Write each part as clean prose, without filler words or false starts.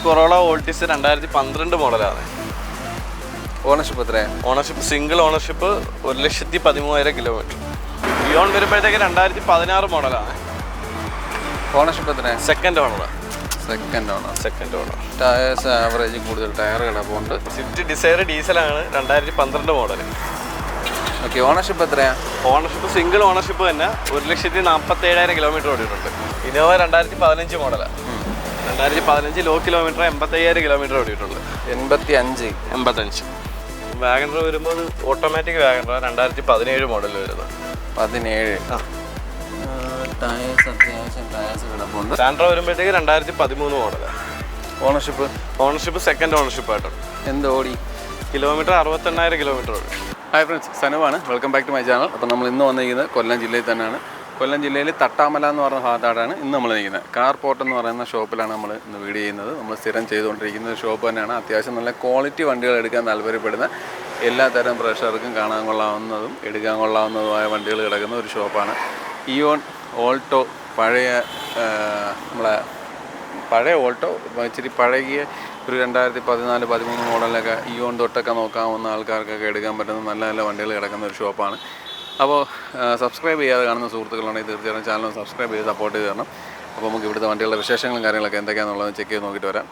Corolla Altis 2012 മോഡലാണ്. Ownership എത്രയാണ്? Ownership single ownership 1,13,000 kilometre. Eon വരുമ്പോഴത്തേക്ക് 2016 മോഡലാണ്. ഓണർഷിപ്പ് എത്രയാണ്? Second owner. ടയേഴ്സ് ആവറേജ് കൂടുതൽ ടയർ കിടപ്പുണ്ട്. സ്വിഫ്റ്റ് ഡിസയർ ഡീസലാണ് 2012 മോഡൽ. ഓക്കെ, ഓണർഷിപ്പ് എത്രയാണ്? ഓണർഷിപ്പ് സിംഗിൾ ഓണർഷിപ്പ് തന്നെ 1,47,000 കിലോമീറ്റർ ഓടിയിട്ടുണ്ട്. ഇന്നോവ 2015 മോഡലാണ്. 2015 ലോ കിലോമീറ്റർ 85,000 കിലോമീറ്റർ ഓടിയിട്ടുണ്ട്. 85. വാഗണർ വരുമ്പോൾ ഓട്ടോമാറ്റിക് വാഗണർ 2017 മോഡൽ വരുന്നത്. 17. ടയേഴ്സ് അത്യാവശ്യം ടയേഴ്സ് കിടപ്പുണ്ട്. സാൻഡ്രോ വരുമ്പോഴത്തേക്ക് 2013 മോഡലാണ്. ഓണർഷിപ്പ് സെക്കൻഡ് ഓണർഷിപ്പ് ആയിട്ടുണ്ട്. എന്ത് ഓടി? കിലോമീറ്റർ 68,000 കിലോമീറ്റർ ഓടി. ഹായ് ഫ്രണ്ട്സ്, സനുവാണ്. Welcome back to my channel. അപ്പോൾ നമ്മൾ ഇന്ന് വന്നിരിക്കുന്നത് കൊല്ലം ജില്ലയിൽ തന്നെയാണ്. കൊല്ലം ജില്ലയിൽ തട്ടാമല എന്ന് പറഞ്ഞ ഭാഗത്താണ് ഇന്ന് നമ്മൾ നിൽക്കുന്നത്. കാർ പോർട്ട് എന്ന് പറയുന്ന ഷോപ്പിലാണ് നമ്മൾ ഇന്ന് വീഡിയോ ചെയ്യുന്നത്. നമ്മൾ സ്ഥിരം ചെയ്തുകൊണ്ടിരിക്കുന്ന ഒരു ഷോപ്പ് തന്നെയാണ്. അത്യാവശ്യം നല്ല ക്വാളിറ്റി വണ്ടികൾ എടുക്കാൻ താല്പര്യപ്പെടുന്ന എല്ലാ തരം പ്രേക്ഷകർക്കും കാണാൻ കൊള്ളാവുന്നതും എടുക്കാൻ കൊള്ളാവുന്നതുമായ വണ്ടികൾ കിടക്കുന്ന ഒരു ഷോപ്പാണ്. Eon Alto. പഴയ ഓൾട്ടോ ഇച്ചിരി പഴകിയ ഒരു 2014-13 മോഡലിലൊക്കെ ഇയോൺ തൊട്ടൊക്കെ നോക്കാവുന്ന ആൾക്കാർക്കൊക്കെ എടുക്കാൻ പറ്റുന്ന നല്ല നല്ല വണ്ടികൾ കിടക്കുന്ന ഒരു ഷോപ്പാണ്. അപ്പോൾ സബ്സ്ക്രൈബ് ചെയ്യാതെ കാണുന്ന സുഹൃത്തുക്കളുണ്ടെങ്കിൽ തീർച്ചയായും ചാനൽ സബ്സ്ക്രൈബ് ചെയ്ത് സപ്പോർട്ട് ചെയ്ത് തരണം. അപ്പോൾ നമുക്ക് ഇവിടുത്തെ വണ്ടികളുടെ വിശേഷങ്ങളും കാര്യങ്ങളൊക്കെ എന്തൊക്കെയാണെന്നുള്ളത് ചെക്ക് ചെയ്ത് നോക്കിയിട്ട് വരാം.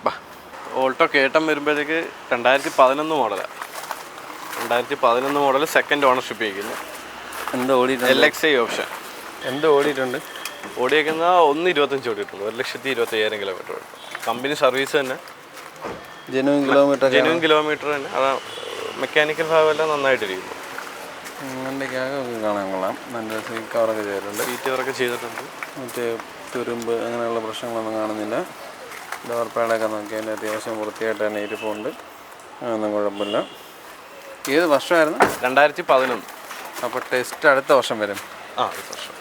ഓൾട്ടോ കേട്ടം വരുമ്പോഴത്തേക്ക് 2011 മോഡലാണ്. 2011 മോഡൽ സെക്കൻഡ് ഓണർഷിപ്പ് ചെയ്യുന്നു. എന്ത് ഓടിയിട്ടുണ്ട്? LXi option. എന്ത് ഓടിയിട്ടുണ്ട്? ഓടിയേക്കുന്ന 1,25 ഓടിയിട്ടുണ്ട്. 1,25,000 കിലോമീറ്റർ ഓടി. കമ്പനി സർവീസ് തന്നെ. ജെനുവിൻ കിലോമീറ്റർ തന്നെ. അതാ മെക്കാനിക്കൽ ഭാഗമെല്ലാം നന്നായിട്ടിരിക്കുന്നു. വണ്ടിക്കകമൊക്കെ കാണാൻ കൊള്ളാം. നല്ല സീറ്റ് കവറൊക്കെ ചെയ്തിട്ടുണ്ട്. സീറ്റ് കവറൊക്കെ ചെയ്തിട്ടുണ്ട്. മറ്റേ തുരുമ്പ് അങ്ങനെയുള്ള പ്രശ്നങ്ങളൊന്നും കാണുന്നില്ല. ഡോർ പാഡൊക്കെ നോക്കിയാൽ അത്യാവശ്യം വൃത്തിയായിട്ട് തന്നെ ഇരിപ്പുണ്ട്. ഒന്നും കുഴപ്പമില്ല. ഏത് വർഷമായിരുന്നു? 2011. അപ്പോൾ ടെസ്റ്റ് അടുത്ത വർഷം വരും. അടുത്ത വർഷം.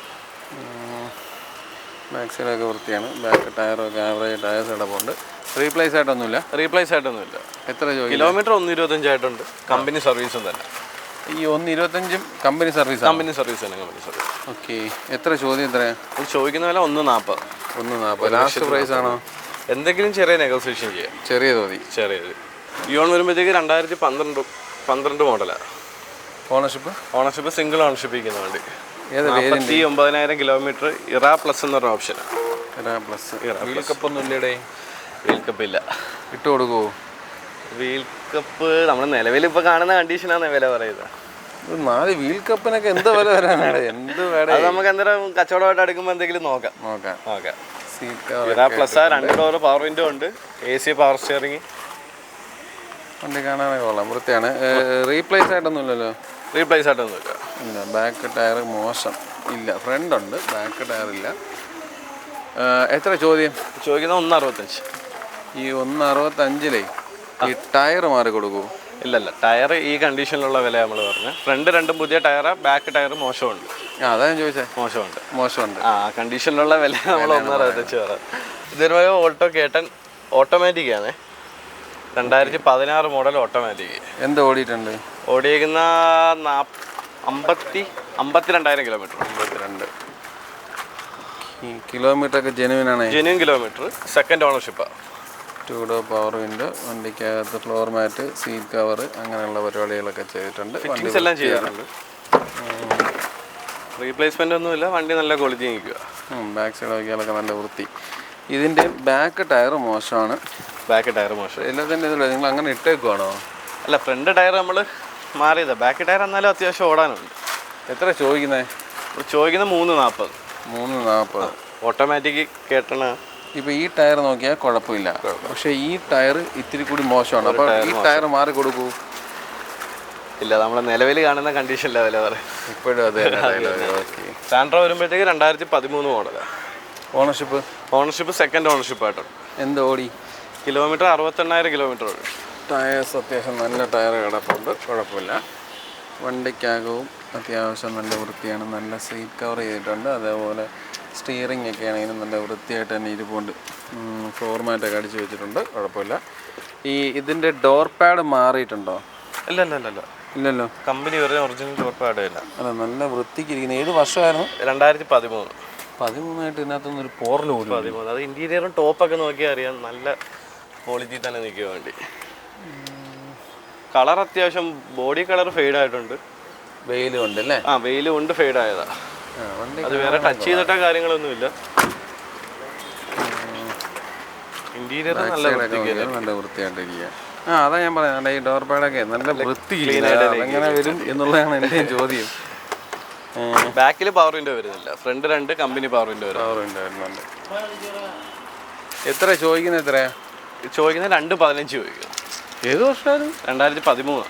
ബാക്ക് സൈഡൊക്കെ വൃത്തിയാണ്. ബാക്ക് ടയറൊക്കെ ആവറേജ് ടയേഴ്സ് കിടപ്പുണ്ട്. റീപ്ലേസ് ആയിട്ടൊന്നുമില്ല. എത്ര കിലോമീറ്റർ? 1,25 ആയിട്ടുണ്ട്. കമ്പനി സർവീസും തന്നെ. ഈ 1,25 കമ്പനി സർവീസ് തന്നെ. ഓക്കെ. എത്ര ചോദ്യം? എത്രയാണ് ചോദിക്കുന്ന വില? 1,40. ലാസ്റ്റ് പ്രൈസ് ആണോ? എന്തെങ്കിലും ചെറിയ നെഗോസിയേഷൻ ചെയ്യാം. ചെറിയത്. ഇയോൺ വരുമ്പോഴത്തേക്ക് 2012 മോഡലാണ്. ഓണർഷിപ്പ് സിംഗിൾ ഓണർഷിപ്പ് ഇരിക്കുന്ന വണ്ടി. 49,000 കിലോമീറ്റർ. ഇറ പ്ലസ് എന്നൊരു ഓപ്ഷനാണ്. വീൽ കപ്പൊന്നും ഇല്ലടേ? വീൽ കപ്പ് ഇല്ല. ഇട്ട് കൊടുക്കുമോ? വീൽ കപ്പ് നമ്മൾ നിലവിൽ ഇപ്പോൾ കാണുന്ന കണ്ടീഷനാണ് വില പറയുന്നത്. 4 വീൽ കപ്പിനൊക്കെ എന്ത് വില വരാനാണ്? എന്ത് വേണം? അത് നമുക്ക് എന്തെങ്കിലും കച്ചവടമായിട്ട് എടുക്കുമ്പോൾ എന്തെങ്കിലും നോക്കാം. Era plus 2 door power window ഉണ്ട്. AC power steering. വണ്ടി കാണാനൊക്കെ കൊള്ളാം, വൃത്തിയാണ്. റീപ്ലേസ് ആയിട്ടൊന്നുമില്ലല്ലോ? ഇല്ല. ബാക്ക് ടയർ മോശം ഇല്ല. ഫ്രണ്ട് ഉണ്ട്, ബാക്ക് ടയർ ഇല്ല. എത്ര ചോദിക്കുന്ന? 1,65. ഈ 1,65 ഈ ടയർ മാറി കൊടുക്കൂ? ഇല്ല. ടയർ ഈ കണ്ടീഷനിലുള്ള വില നമ്മൾ പറഞ്ഞു. ഫ്രണ്ട് രണ്ടും പുതിയ ടയറാ, ബാക്ക് ടയർ മോശമുണ്ട്. അതാ ഞാൻ ചോദിച്ചത്. മോശമുണ്ട്. കണ്ടീഷനിലുള്ള വില നമ്മൾ 1,65 പറയാം. ഇതൊരു ഓൾട്ടോ കേട്ടൻ ഓട്ടോമാറ്റിക് ആണ്. 2016 മോഡൽ ഓട്ടോമാറ്റിക്. എന്ത് ഓടിയിട്ടുണ്ട്? ഓടിയേക്കുന്ന 52,000 കിലോമീറ്റർ. 52 കിലോമീറ്റർ ഒക്കെ ജെനുവിൻ കിലോമീറ്റർ. സെക്കൻഡ് ഓണർഷിപ്പാണ്. 2 ഡോർ പവർ വിൻഡോ. വണ്ടിക്കകത്ത് ഫ്ലോർ മാറ്റ്, സീറ്റ് കവർ അങ്ങനെയുള്ള പരിപാടികളൊക്കെ ചെയ്തിട്ടുണ്ട്. ഫിറ്റിംഗ്സ് എല്ലാം ചെയ്യാറുണ്ട്. റീപ്ലേസ്മെന്റ് ഒന്നുമില്ല. വണ്ടി നല്ല ക്വാളിറ്റി നിൽക്കുക. ബാക്ക് സൈഡ് നോക്കിയാലൊക്കെ നല്ല വൃത്തി. ഇതിൻ്റെ ബാക്ക് ടയർ മോശമാണ്. എല്ലാത്തിൻ്റെ ഇതില്ല. നിങ്ങൾ അങ്ങനെ ഇട്ടേക്കുവാണോ? അല്ല, ഫ്രണ്ട് ടയർ നമ്മൾ മാറിയതാ. ബാക്ക് ടയർ എന്നാലും അത്യാവശ്യം ഓടാനുണ്ട്. എത്ര ചോദിക്കുന്നത്? 3,40. ഓട്ടോമാറ്റിക് കേട്ടണ. ഇപ്പോൾ ഈ ടയർ നോക്കിയാൽ കുഴപ്പമില്ല, പക്ഷേ ഈ ടയർ ഇത്തിരി കൂടി മോശമാണ്. അപ്പോൾ ഈ ടയർ മാറി കൊടുക്കൂ? ഇല്ല, നമ്മൾ നിലവിൽ കാണുന്ന കണ്ടീഷനില്ല വില പറയാം. ഇപ്പോഴും അതെ. സാൻഡ്രോ വരുമ്പോഴത്തേക്ക് 2013 മോഡലാണ്. ഓണർഷിപ്പ് സെക്കൻഡ് ഓണർഷിപ്പ് ആയിട്ടുണ്ട്. എന്ത് ഓടി? കിലോമീറ്റർ 68,000 കിലോമീറ്റർ ഓടി. ടയേഴ്സ് അത്യാവശ്യം നല്ല ടയർ കിടപ്പുണ്ട്, കുഴപ്പമില്ല. വണ്ടിക്കകവും അത്യാവശ്യം നല്ല വൃത്തിയാണ്. നല്ല സീറ്റ് കവർ ചെയ്തിട്ടുണ്ട്. അതേപോലെ സ്റ്റിയറിംഗ് ഒക്കെ ആണെങ്കിലും നല്ല വൃത്തിയായിട്ട് തന്നെ ഇരിപ്പുണ്ട്. ഫ്ലോർ മാറ്റൊക്കെ അടിച്ച് വെച്ചിട്ടുണ്ട്, കുഴപ്പമില്ല. ഇതിൻ്റെ ഡോർ പാഡ് മാറിയിട്ടുണ്ടോ? ഇല്ലല്ലോ. കമ്പനി ഒറിജിനൽ ഡോർ പാഡ് ഇല്ല. അല്ല, നല്ല വൃത്തിക്ക് ഇരിക്കുന്നത്. ഏത് വർഷമായിരുന്നു? 2013 ആയിട്ട് ഇതിനകത്തൊന്നും ഒരു പോറൽ പോലും. അത് ഇന്റീരിയറും ടോപ്പൊക്കെ നോക്കിയാൽ അറിയാം. നല്ല ക്വാളിറ്റി തന്നെ നിൽക്കുക വണ്ടി. കളർ അത്യാവശ്യം ബോഡി കളർ ഫെയ്ഡ് ആയിട്ടുണ്ട്. വെയിലും ഉണ്ട് അല്ലേ? വെയിലും ഉണ്ട്, ഫെയ്ഡ് ആയതാ. അത് വേറെ ടച്ച് ചെയ്തിട്ട കാര്യങ്ങളൊന്നുമില്ല. ഇന്റീരിയർ നല്ല വൃത്തിയായിട്ടിരിക്കുക. അതാ ഞാൻ പറയുന്നത്, ഈ ഡോർ പാഡൊക്കെ നല്ല വൃത്തി എങ്ങനെ വരും എന്നുള്ളതാണ് എൻ്റെ ചോദ്യം. ബാക്കിൽ പവർ വിൻഡോ വരുന്നില്ല, ഫ്രണ്ട് 2 കമ്പനി പവർ വിൻഡോ വരുന്നുണ്ട്. എത്ര ചോദിക്കുന്നത്? എത്രയാ ചോദിക്കുന്നത്? 2.15 ചോദിക്കുക. ഏത് വർഷമായിരുന്നു? 2013.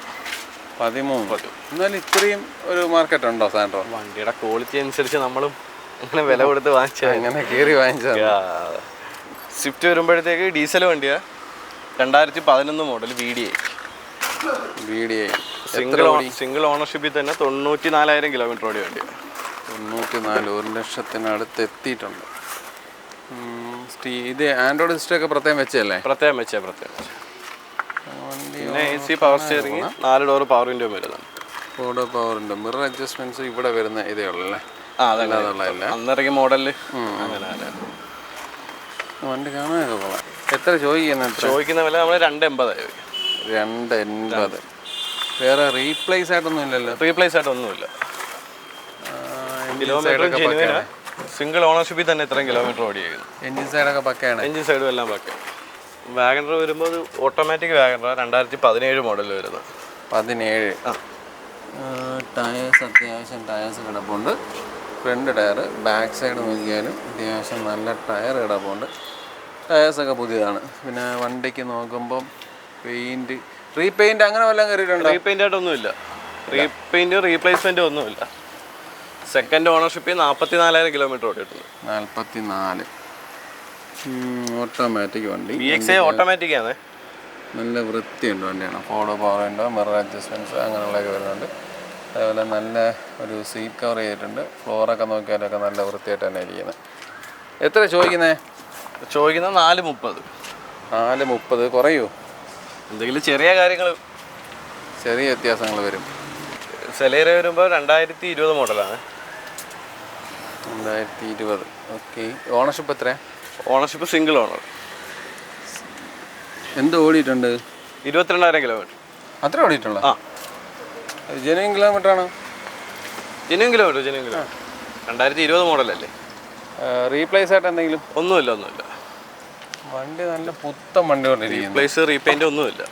എന്നാലും ഇത്രയും ഒരു മാർക്കറ്റ് ഉണ്ടോ സാൻഡ്രോ? വണ്ടിയുടെ ക്വാളിറ്റി അനുസരിച്ച് നമ്മളും അങ്ങനെ വില കൊടുത്ത് വാങ്ങിച്ചാൽ അങ്ങനെ കയറി വാങ്ങിച്ചാൽ. സ്വിഫ്റ്റ് വരുമ്പോഴത്തേക്ക് ഡീസൽ വണ്ടിയാ, 2011 മോഡൽ VDI. സിംഗിൾ ഓണർഷിപ്പിൽ തന്നെ 94,000 കിലോമീറ്റർ ഓടിയ വണ്ടിയാണ്. 94, 1 ലക്ഷത്തിനടുത്ത് എത്തിയിട്ടുണ്ട്. ഇത് ആൻഡ്രോയിഡ് സിസ്റ്റം ഒക്കെ പ്രത്യേകം വെച്ചല്ലേ? പ്രത്യേകം വെച്ചേ. പിന്നെ AC power steering, 4 door power window വരുന്നുണ്ട്. 4 door power window, mirror adjustments ഇവിടെ വരുന്ന ഇതേ ഉള്ളല്ലേ? അന്നിറങ്ങിയ മോഡലില് അങ്ങനെ. വണ്ടി കാണാനൊക്കെ കൊള്ളാം. എത്ര ചോദിക്കുന്ന വില നമ്മൾ 2.80. 2.80. വേറെ റീപ്ലേസ് ആയിട്ടൊന്നും ഇല്ലല്ലോ? റീപ്ലേസ് ആയിട്ടൊന്നുമില്ല. സിംഗിൾ ഓണർഷിപ്പിൽ തന്നെ ഇത്രയും കിലോമീറ്റർ ഓടിയേക്കുന്നു. എഞ്ചിൻ സൈഡൊക്കെ പക്കയാണ്? എഞ്ചിൻ സൈഡും എല്ലാം പക്ക. വാഗണർ വരുമ്പോൾ ഓട്ടോമാറ്റിക് വാഗണർ, 2017 മോഡൽ വരുന്നത്. 17. ടയേഴ്സ് അത്യാവശ്യം ടയേഴ്സ് കിടപ്പുണ്ട്. ഫ്രണ്ട് ടയർ, ബാക്ക് സൈഡ് നോക്കിയാലും അത്യാവശ്യം നല്ല ടയർ കിടപ്പുണ്ട്. ടയേഴ്സൊക്കെ പുതിയതാണ്. പിന്നെ വണ്ടിക്ക് നോക്കുമ്പം പെയിൻറ്റ്, റീപെയിൻറ്റ് അങ്ങനെ വല്ലതും കയറിയിട്ടുണ്ടോ? റീപെയിൻ്റ് ആയിട്ടൊന്നുമില്ല. റീപെയിൻറ്റ് റീപ്ലേസ്മെൻറ്റ് ഒന്നുമില്ല. സെക്കൻഡ് ഓണർഷിപ്പിൽ 44,000 കിലോമീറ്റർ ഓടിയിട്ടുണ്ട്. 44. ഓട്ടോമാറ്റിക് വണ്ടി. VXI ഓട്ടോമാറ്റിക് ആണ്. നല്ല വൃത്തിയുണ്ട് വണ്ടിയാണ്. 4 door power window, mirror adjustments അങ്ങനെയുള്ളതൊക്കെ വരുന്നുണ്ട്. അതേപോലെ നല്ല ഒരു സീറ്റ് കവർ ചെയ്തിട്ടുണ്ട്. ഫ്ലോറൊക്കെ നോക്കിയാലൊക്കെ നല്ല വൃത്തിയായിട്ട് തന്നെ ഇരിക്കുന്നത്. എത്ര ചോദിക്കുന്നത്? 4.30. 4.30 കുറയൂ? എന്തെങ്കിലും ചെറിയ കാര്യങ്ങൾ, ചെറിയ വ്യത്യാസങ്ങൾ വരും. സെലേറിയ വരുമ്പോൾ 2020 മോഡലാണ്. 2020. ഓക്കെ. ഓണർഷിപ്പ് എത്ര? Ownership single owner. എന്ത് ഓടിയിട്ടുണ്ട്? 22,000 കിലോമീറ്റർ. അത്ര ഓടിയിട്ടുള്ള? ജെന്യൂൻ കിലോമീറ്റർ ആണോ? Genuine kilometre. 2020 മോഡലല്ലേ? റീപ്ലേസ് ആയിട്ട് എന്തെങ്കിലും? ഒന്നുമില്ല. വണ്ടി നല്ല പുത്തൻ വണ്ടി കൊണ്ടിരിക്കുന്നു. റീപ്ലേസ് റീപെയിൻ്റ് ഒന്നുമില്ല.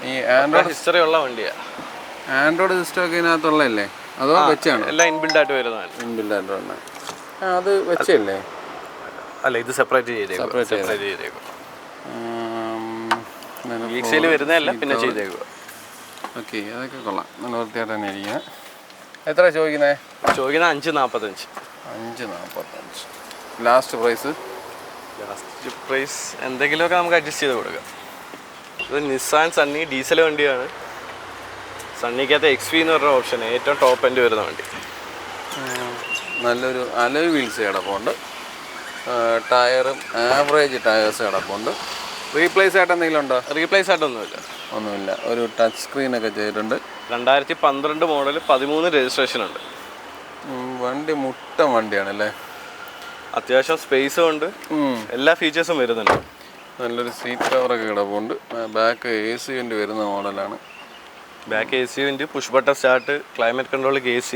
ഈ ആൻഡ്രോയിഡ് ഹിസ്റ്ററി ഉള്ള വണ്ടിയാണ്. ആൻഡ്രോയിഡ് സിസ്റ്റം ഒക്കെ ഇതിനകത്തുള്ളതല്ലേ അതോ വെച്ചാണോ? എല്ലാം ഇൻബിൽഡ് ആയിട്ട് വരുന്നതാണ്. ഇൻബിൽഡ് ആയിട്ട് വരുന്നത്. അത് വെച്ചല്ലേ? അല്ല, ഇത് സെപ്പറേറ്റ് ചെയ്തേക്കും. VXI വരുന്നതല്ല, പിന്നെ ചെയ്തേക്കുക. ഓക്കെ, അതൊക്കെ കൊള്ളാം. നല്ല വൃത്തിയായിട്ട് തന്നെ ഇരിക്കുന്നത്. എത്ര ചോദിക്കുന്നത്? 5.45. 5.45. ലാസ്റ്റ് പ്രൈസ് എന്തെങ്കിലുമൊക്കെ നമുക്ക് അഡ്ജസ്റ്റ് ചെയ്ത് കൊടുക്കാം. ഇത് നിസ്സാൻ സണ്ണി ഡീസൽ വണ്ടിയാണ്. സണ്ണിക്കകത്ത് XV എന്ന് പറഞ്ഞ ഓപ്ഷൻ, ഏറ്റവും ടോപ്പ് എൻഡ് വരുന്ന വണ്ടി. നല്ലൊരു അലോയ് വീൽസ് കിടപ്പുണ്ട്. ടയറും ആവറേജ് ടയേഴ്സ് കിടപ്പുണ്ട്. റീപ്ലേസ് ആയിട്ട് എന്തെങ്കിലും ഉണ്ടോ? റീപ്ലേസ് ആയിട്ടൊന്നുമില്ല. ഒരു ടച്ച് സ്ക്രീനൊക്കെ ചെയ്തിട്ടുണ്ട്. 2012 മോഡൽ, 13 രജിസ്ട്രേഷൻ ഉണ്ട്. വണ്ടി മുട്ട വണ്ടിയാണല്ലേ? അത്യാവശ്യം സ്പേസും ഉണ്ട്, എല്ലാ ഫീച്ചേഴ്സും വരുന്നുണ്ട്. നല്ലൊരു സീറ്റ് കവറൊക്കെ കിടപ്പുണ്ട്. ബാക്ക് AC വെൻ്റ് വരുന്ന മോഡലാണ്. Back AC vent, push button start, climate control, AC.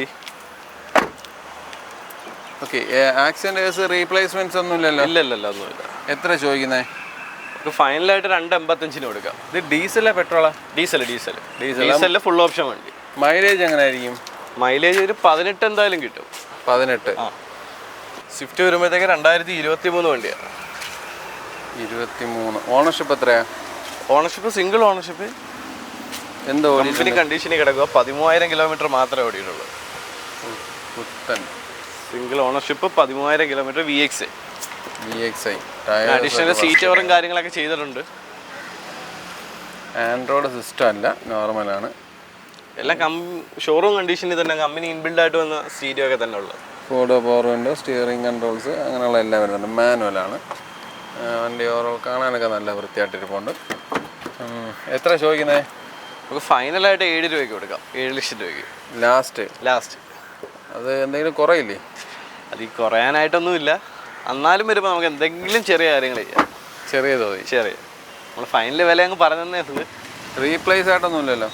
Okay. Accident case replacements ഒന്നും ഇല്ലല്ലോ? ഇല്ലല്ലോ, ഒന്നുമില്ല. എത്ര ചോദിക്കുന്നത്? ഫൈനലായിട്ട് 2.85 കൊടുക്കാം. ഇത് ഡീസലാ പെട്രോളാ? ഡീസൽ ഫുൾ ഓപ്ഷൻ വണ്ടി. മൈലേജ് എങ്ങനെയായിരിക്കും? മൈലേജ് ഒരു 18 എന്തായാലും കിട്ടും. 18. സ്വിഫ്റ്റ് വരുമ്പോഴത്തേക്ക് 2023 വണ്ടിയാണ്. 23. ഓണർഷിപ്പ് എത്രയാ? Ownership single ownership. എന്തോ കമ്പനി കണ്ടീഷനിൽ കിടക്കുക. 13,000 കിലോമീറ്റർ മാത്രമേ ഓടിയിട്ടുള്ളൂ. Single ownership, 13,000 kilometre. VXI. Additional seat കവറും കാര്യങ്ങളൊക്കെ ചെയ്തിട്ടുണ്ട്. ആൻഡ്രോയിഡ് സിസ്റ്റം അല്ല, നോർമലാണ്. എല്ലാം ഷോറൂം കണ്ടീഷനിൽ തന്നെ, കമ്പനി ഇൻബിൽഡ് ആയിട്ട് വന്ന സ്റ്റീരിയോ ഒക്കെ തന്നെ ഉള്ളത്. 4 door power window, steering controls അങ്ങനെയുള്ള എല്ലാം വരുന്നുണ്ട്. മാനുവലാണ്. വണ്ടി ഓവറോൾ കാണാനൊക്കെ നല്ല വൃത്തിയായിട്ടിരിപ്പുണ്ട്. എത്ര ചോദിക്കുന്നത്? നമുക്ക് ഫൈനലായിട്ട് 7 രൂപയ്ക്ക് കൊടുക്കാം. 7 ലക്ഷം രൂപയ്ക്ക് ലാസ്റ്റ്. അത് എന്തെങ്കിലും കുറയില്ലേ? അത് ഈ കുറയാനായിട്ടൊന്നുമില്ല. എന്നാലും വരുമ്പോൾ നമുക്ക് എന്തെങ്കിലും ചെറിയ കാര്യങ്ങൾ ചെയ്യാം. ചെറിയ തോതി. നമ്മൾ ഫൈനൽ വില അങ്ങ് പറഞ്ഞതന്നേ ഉള്ളൂ. റീപ്ലേസ് ആയിട്ടൊന്നുമില്ലല്ലോ?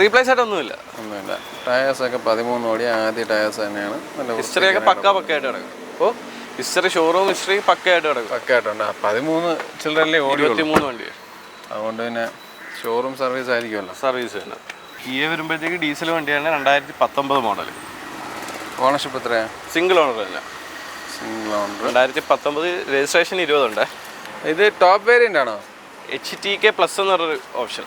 റീപ്ലേസ് ആയിട്ടൊന്നുമില്ല. ഒന്നുമില്ല. ടയേഴ്സൊക്കെ 13 ഓടി ആദ്യ ടയേഴ്സ് തന്നെയാണ്. നല്ല ഹിസ്റ്ററിയൊക്കെ പക്കയായിട്ട് കിടക്കും. അപ്പോൾ ഹിസ്റ്ററി ഷോറൂം ഹിസ്റ്ററി പക്കയായിട്ട് കിടക്കും. പക്കയായിട്ടുണ്ട്. 13 ചിൽഡ്രനിലെ ഓടി 23 വണ്ടി. അതുകൊണ്ട് പിന്നെ ഷോറൂം സർവീസ് ആയിരിക്കുമല്ലോ. സർവീസ് തന്നെ. കിയ വരുമ്പോഴത്തേക്ക് ഡീസൽ വണ്ടിയാണ്. 2019 മോഡൽ. ഓണർഷിപ്പ് എത്രയാണ്? സിംഗിൾ ഓണർ അല്ല. Single owner. 2019 രജിസ്ട്രേഷൻ 20 ഉണ്ട്. ഇത് ടോപ്പ് വേരിയൻ്റ് ആണോ? HTK പ്ലസ് എന്ന് പറഞ്ഞൊരു ഓപ്ഷൻ.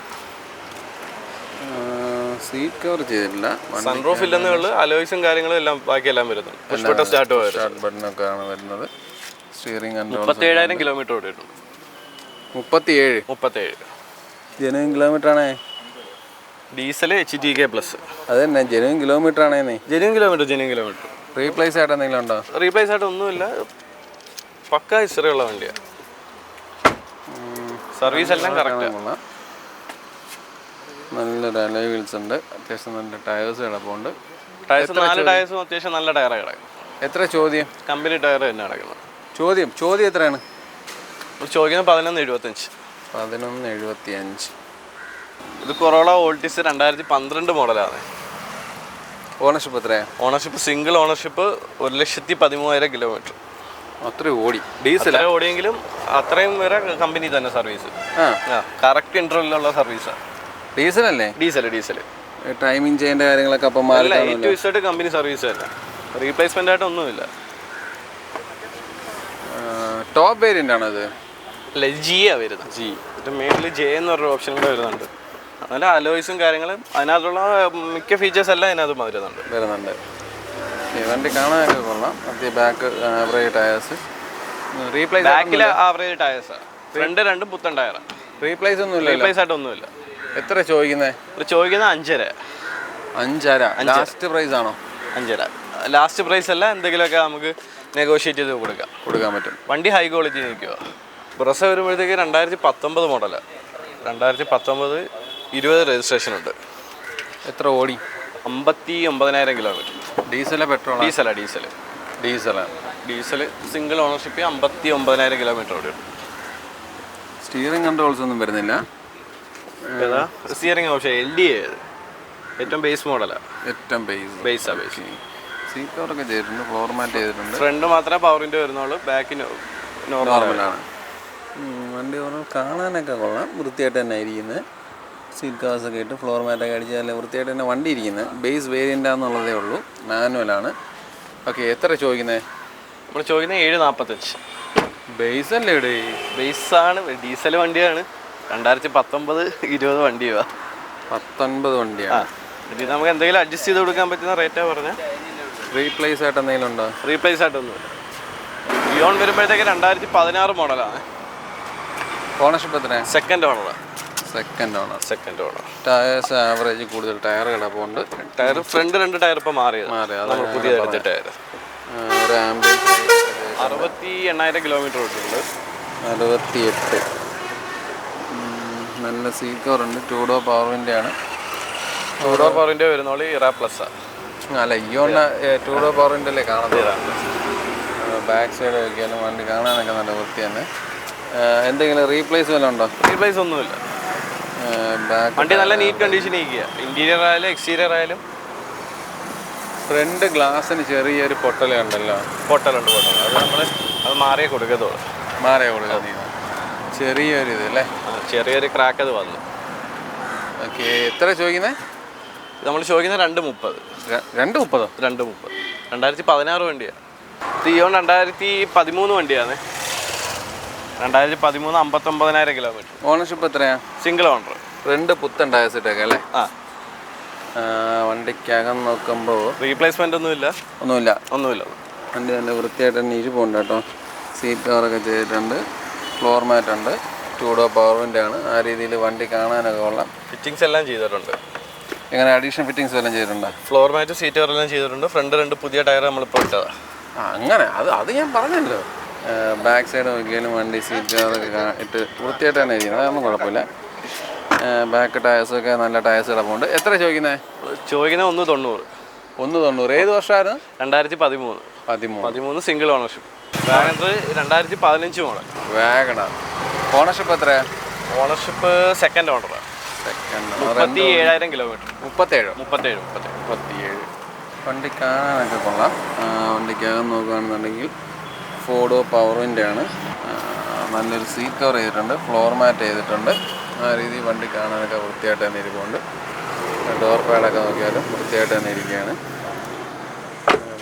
സീറ്റ് കവർ ചെയ്തിട്ടില്ല. സൺറൂഫ് ഇല്ലെന്നേ ഉള്ളൂ. അലോയ്സും കാര്യങ്ങളും എല്ലാം ബാക്കിയെല്ലാം വരുന്നുണ്ട്. പുഷ് ബട്ടൺ സ്റ്റാർട്ട് ബട്ടണൊക്കെ ആണ് വരുന്നത്. Steering control. 37,000 കിലോമീറ്റർ ഓടിയിട്ടുണ്ട്. 37 ജെനുവിൻ കിലോമീറ്റർ ആണേ. Diesel HTK plus. അത് തന്നെ ജെനുവിൻ കിലോമീറ്റർ ആണേ. Genuine kilometre. റീപ്ലേസ് ആയിട്ട് എന്തെങ്കിലും ഉണ്ടോ? റീപ്ലേസ് ആയിട്ട് ഒന്നുമില്ല. പക്ക ഹിസ്റ്ററി ഉള്ള വണ്ടിയാണ്. സർവീസ് എല്ലാം കറക്റ്റ്. നല്ലൊരു അലോയ് വീൽസ് ഉണ്ട്. അത്യാവശ്യം നല്ല ടയേഴ്സ് കിടപ്പുണ്ട്. ടയേഴ്സ് 4 ടയേഴ്സും അത്യാവശ്യം നല്ല ടയറാണ് കിടക്കും. എത്ര ചോദ്യം? കമ്പനി ടയർ തന്നെ കിടക്കുന്നത്. ചോദ്യം എത്രയാണ്? ചോദിക്കുന്നത് 1175. 1175. ഇത് കൊറോള ഓൾട്ടിസ് 2012 മോഡലാണ്. ഓണർഷിപ്പ് എത്രയാണ്? Ownership single ownership 1,13,000 kilometre. അത്രയും ഓടി. ഡീസൽ ഓടിയെങ്കിലും അത്രയും വരെ കമ്പനി തന്നെ സർവീസ്. കറക്റ്റ് ഇന്റർവെല്ലുള്ള സർവീസാണ്. ഡീസൽ അല്ലേ? ഡീസൽ. ടൈമിംഗ് ചെയ്യേണ്ട കാര്യങ്ങളൊക്കെ അപ്പം മാറി കമ്പനി സർവീസ് തന്നെ. റീപ്ലേസ്മെന്റ് ആയിട്ട് ഒന്നുമില്ല. ടോപ്പ് വേരിയന്റ് ആണോ ഇത്? അല്ല, ജി ആ വരുന്നത്. ജി ഇത് മെയിൻലി ജെ എന്ന് പറഞ്ഞൊരു ഓപ്ഷൻ കൂടെ വരുന്നുണ്ട്. അതിൻ്റെ അലോയ്സും കാര്യങ്ങളും അതിനകത്തുള്ള മിക്ക ഫീച്ചേഴ്സ് എല്ലാം അതിനകത്ത് വരുന്നുണ്ട്. വണ്ടി കാണാനൊക്കെ കൊള്ളാം. Back average tyres. റീപ്ലേസ് ബാക്കിലെ ആവറേജ് ടയേഴ്സാണ്. ഫ്രണ്ട് രണ്ടും പുത്തൻ ടയറാണ്. റീപ്ലേസ് ഒന്നുമില്ല. റീപ്ലേസ് ആയിട്ടൊന്നുമില്ല. എത്ര ചോദിക്കുന്നത്? ചോദിക്കുന്നത് 5.5. 5.5 ലാസ്റ്റ് പ്രൈസ് ആണോ? 5.5 ലാസ്റ്റ് പ്രൈസ് അല്ല. എന്തെങ്കിലുമൊക്കെ നമുക്ക് നെഗോഷിയേറ്റ് ചെയ്ത് കൊടുക്കാൻ പറ്റും. വണ്ടി ഹൈ ക്വാളിറ്റി നിൽക്കുക. ബ്രസ വരുമ്പോഴത്തേക്ക് 2019 മോഡലാണ്. 2019 20 രജിസ്ട്രേഷൻ ഉണ്ട്. എത്ര ഓടി? 59,000 കിലോമീറ്റർ. ഡീസല petrol? Diesel single ownership 59,000 kilometre ഓടി. സ്റ്റിയറിംഗ് കൺട്രോൾസ് ഒന്നും വരുന്നില്ല. സ്റ്റിയറിംഗ് ഓപ്ഷൻ LDA ഏറ്റവും ബേസ് മോഡലാണ്. സീറ്റ് കവറൊക്കെ ചെയ്തിട്ടുണ്ട്. ഫ്ലോർ മാറ്റ് ചെയ്തിട്ടുണ്ട്. ഫ്രണ്ട് മാത്രമേ പവറിൻ്റെ വരുന്നുള്ളൂ. ബാക്കിന് നോർമലാണ്. വണ്ടി കാണാനൊക്കെ കൊള്ളാം. വൃത്തിയായിട്ട് തന്നെ ഇരിക്കുന്നത്. സീറ്റ് കവേഴ്സൊക്കെ ഇട്ട് ഫ്ലോർ മാറ്റൊക്കെ അടിച്ച് നല്ല വൃത്തിയായിട്ട് തന്നെ വണ്ടി ഇരിക്കുന്നത്. ബേസ് വേരിയൻ്റാന്നുള്ളതേ ഉള്ളൂ. മാനുവലാണ്. ഓക്കെ. എത്ര ചോദിക്കുന്നത്? നമ്മൾ ചോദിക്കുന്നത് 7.45. ബേസ് അല്ലേ? ഇവിടെ ബേസാണ്. ഡീസൽ വണ്ടിയാണ്. 2019 20 വണ്ടിയാണ്. 19 വണ്ടിയാണ്. ഇത് നമുക്ക് എന്തെങ്കിലും അഡ്ജസ്റ്റ് ചെയ്ത് കൊടുക്കാൻ പറ്റുന്ന റേറ്റാണ് പറഞ്ഞാൽ. റീപ്ലേസ് ആയിട്ട് എന്തെങ്കിലും ഉണ്ടോ? റീപ്ലേസ് ആയിട്ടൊന്നുമില്ല. ഇയോൺ വരുമ്പോഴത്തേക്ക് 2016 മോഡലാണ്. ഓണർഷിപ്പ് എത്രയാണ്? Second owner. ടയേഴ്സ് ആവറേജ് കൂടുതൽ ടയർ കിടപ്പുണ്ട്. ടയർ ഫ്രണ്ട് 2 ടയർ ഇപ്പോൾ മാറിയത്. നമ്മൾ പുതിയ എടുത്ത ടയർ. ഒരു ആംബിയൻസ് 68,000 കിലോമീറ്റർ ഓടിയിട്ടുണ്ട്. 68. നല്ല സീറ്റ് കവറുണ്ട്. 2 ഡോർ പവറിൻ്റെ ആണ്. 2 ഡോർ പവറിൻ്റെ വരുന്നോളൂ. ഇറ പ്ലസ്. അല്ല, ഇയോണ് 2 ഡോർ പവറിൻ്റെ അല്ലേ കാണുന്നത്. ബാക്ക് സൈഡ് വയ്ക്കാനും വണ്ടി കാണാനൊക്കെ നല്ല വൃത്തി തന്നെ. എന്തെങ്കിലും റീപ്ലേസ് വല്ലതും ഉണ്ടോ? റീപ്ലേസ് ഒന്നുമില്ല. വണ്ടി നല്ല നീറ്റ് കണ്ടീഷൻ ഇരിക്കുക. ഇന്റീരിയർ ആയാലും എക്സ്റ്റീരിയർ ആയാലും. ഫ്രണ്ട് ഗ്ലാസ്സിന് ചെറിയൊരു പൊട്ടലുണ്ടല്ലോ. പൊട്ടലുണ്ട്. അത് മാറിയേ കൊടുക്കത്തുള്ളൂ. ചെറിയൊരു ഇത് അല്ലേ? ചെറിയൊരു ക്രാക്ക് അത് വന്നു. ഓക്കെ. എത്ര ചോദിക്കുന്നത്? നമ്മൾ ചോദിക്കുന്നത് 2.30. 2.30? 2016 വണ്ടിയാണ്. ഇയോൺ 2013 വണ്ടിയാണ്. 2013 59,000 കിലോമീറ്റർ. ഓണർഷിപ്പ് എത്രയാണ്? Single owner. ഫ്രണ്ട് പുത്തൻ ടയർസിട്ടൊക്കെ അല്ലേ? വണ്ടിക്കകം നോക്കുമ്പോൾ റീപ്ലേസ്മെന്റ് ഒന്നുമില്ല. വണ്ടി നല്ല വൃത്തിയായിട്ട് തന്നെ ഇരിപ്പുണ്ട് കേട്ടോ. സീറ്റ് കവറൊക്കെ ചെയ്തിട്ടുണ്ട്. ഫ്ലോർ മാറ്റ് ഉണ്ട്. 2 ഡോർ പവറിൻ്റെ ആണ്. ആ രീതിയിൽ വണ്ടി കാണാനൊക്കെ കൊള്ളാം. ഫിറ്റിങ്സ് എല്ലാം ചെയ്തിട്ടുണ്ട്. എങ്ങനെ അഡീഷണൽ ഫിറ്റിങ്സ് എല്ലാം ചെയ്തിട്ടുണ്ടോ? ഫ്ലോർ മാറ്റ് സീറ്റ് കവർ എല്ലാം ചെയ്തിട്ടുണ്ട്. ഫ്രണ്ട് 2 പുതിയ ടയർ നമ്മളിപ്പോൾ ഇട്ടതാണ്. അങ്ങനെ അത് ഞാൻ പറഞ്ഞല്ലോ. ബാക്ക് സൈഡ് നോക്കിയാലും വണ്ടി സീറ്റ് കവറൊക്കെ ഇട്ട് വൃത്തിയായിട്ട് തന്നെ ഇരിക്കുന്നത്. അതൊന്നും കുഴപ്പമില്ല. ബാക്ക് ടയേഴ്സൊക്കെ നല്ല ടയേഴ്സ് കിടപ്പുണ്ട്. എത്ര ചോദിക്കുന്നത്? 190. 190. ഏത് വർഷമായിരുന്നു? 2013 single ownership. Wagon R 2015 model. Wagon R. Ownership എത്രയാണ്? ഓണർഷിപ്പ് സെക്കൻഡ് ഓണറാണ്. Second 37,000 kilometre. 37. വണ്ടി കാണാനൊക്കെ കൊള്ളാം. വണ്ടിക്കകം നോക്കുകയാണെന്നുണ്ടെങ്കിൽ ഫോർഡോ പവറിൻ്റെ ആണ്. നല്ലൊരു സീറ്റ് കവർ ചെയ്തിട്ടുണ്ട്, ഫ്ലോർ മാറ്റ് ചെയ്തിട്ടുണ്ട്. ആ രീതിയിൽ വണ്ടി കാണാനൊക്കെ വൃത്തിയായിട്ട് തന്നെ ഇരിക്കുന്നുണ്ട്. ഡോർ പാഡൊക്കെ നോക്കിയാലും വൃത്തിയായിട്ട് തന്നെ ഇരിക്കുകയാണ്.